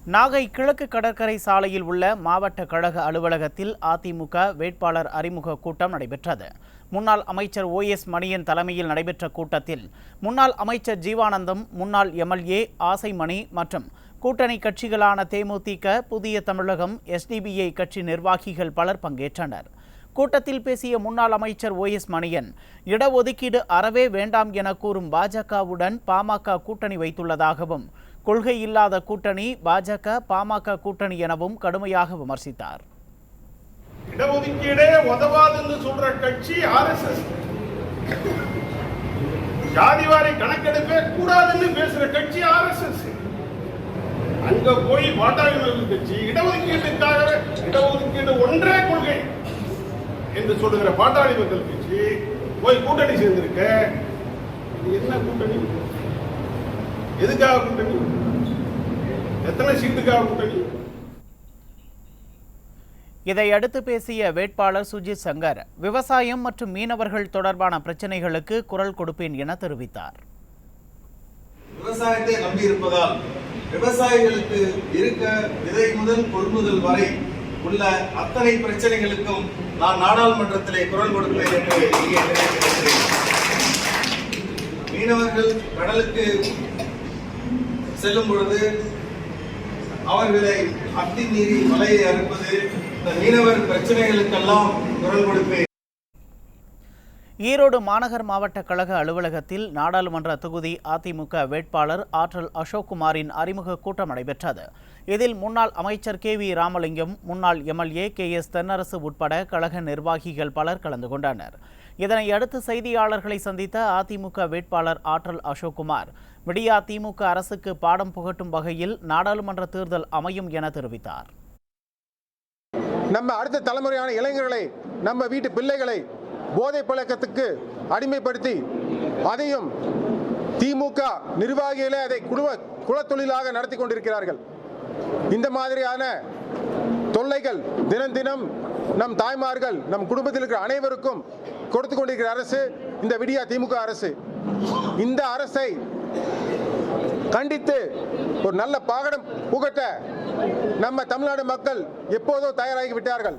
நாகை கிழக்கு கடற்கரை சாலையில் உள்ள மாவட்ட கழக அலுவலகத்தில் அதிமுக வேட்பாளர் அறிமுக கூட்டம் நடைபெற்றது. முன்னாள் அமைச்சர் OS மணியன் தலைமையில் நடைபெற்ற கூட்டத்தில் முன்னாள் அமைச்சர் ஜீவானந்தம், முன்னாள் MLA ஆசைமணி மற்றும் கூட்டணி கட்சிகளான தேமுதிக, புதிய தமிழகம், SDPI கட்சி நிர்வாகிகள் பலர் பங்கேற்றனர். கூட்டத்தில் பேசிய முன்னாள் அமைச்சர் OS மணியன், இடஒதுக்கீடு அறவே வேண்டாம் என கூறும் பாஜகவுடன் பாமக கூட்டணி வைத்துள்ளதாகவும், கொள்கை இல்லாத கூட்டணி பாஜக பாமக கூட்டணி எனவும் கடுமையாக விமர்சித்தார். இடஒதுக்கீடே உதவாதுன்னு சொல்ற கட்சி RSS. ஜாதிவாரி கணக்கெடுப்பே கூடாதுன்னு பேசுற கட்சி RSS. அங்க போய் பாட்டாளி கட்சி இடஒதுக்கீட்டுக்காக இடஒதுக்கீடு ஒன்றே கொள்கை என்று சொல்லுகிற பாட்டாளி மக்கள் கட்சி போய் கூட்டணி சேர்ந்திருக்க. என்ன கூட்டணி? எதுக்காக கூட்டணி? எத்தனை சீட்டுக்காக கூட்டணி? இதையடுத்து பேசிய வேட்பாளர் சுஜித் சங்கர், விவசாயம் மற்றும் மீனவர்கள் தொடர்பான பிரச்சனைகளுக்கு குரல் கொடுப்பேன் என தெரிவித்தார். விவசாயத்தை நம்பியிருப்பதால் விவசாயிகளுக்கு இருக்க விதை முதல் கொள்முதல் வரை உள்ள அத்தனை பிரச்சனைகளுக்கும் நான் நாடாளுமன்றத்திலே குரல் கொடுப்பேன் என்று இங்கே தெரிவிக்கிறேன். மீனவர்கள் கடலுக்கு செல்லும் பொழுது அவர்களை அத்துமீறி வலையை அறுப்பது, இந்த மீனவர் பிரச்சனைகளுக்கெல்லாம் குரல் கொடுப்பேன். ஈரோடு மாநகர் மாவட்ட கழக அலுவலகத்தில் நாடாளுமன்ற தொகுதி அதிமுக வேட்பாளர் ஆற்றல் அசோக்குமாரின் அறிமுக கூட்டம் நடைபெற்றது. இதில் முன்னாள் அமைச்சர் KV ராமலிங்கம், முன்னாள் MLA KS தென்னரசு உட்பட கழக நிர்வாகிகள் பலர் கலந்து கொண்டனர். இதனையடுத்து செய்தியாளர்களை சந்தித்த அதிமுக வேட்பாளர் ஆற்றல் அசோக்குமார், விடியா திமுக அரசுக்கு பாடம் புகட்டும் வகையில் நாடாளுமன்ற தேர்தல் அமையும் என தெரிவித்தார். நம்ம அடுத்த தலைமுறையான இளைஞர்களை, நம்ம வீட்டு பிள்ளைகளை போதை பழக்கத்துக்கு அடிமைப்படுத்தி அதையும் திமுக நிர்வாகிகளே அதை குலத்தொழிலாக நடத்தி கொண்டிருக்கிறார்கள். இந்த மாதிரியான தொல்லைகள் தினம் தினம் நம் தாய்மார்கள், நம் குடும்பத்தில் இருக்கிற அனைவருக்கும் கொடுத்து கொண்டிருக்கிற அரசு இந்த விடியா திமுக அரசு. இந்த அரசை கண்டித்து ஒரு நல்ல பாடம் புகட்ட நம்ம தமிழ்நாடு மக்கள் எப்போதோ தயாராகி விட்டார்கள்.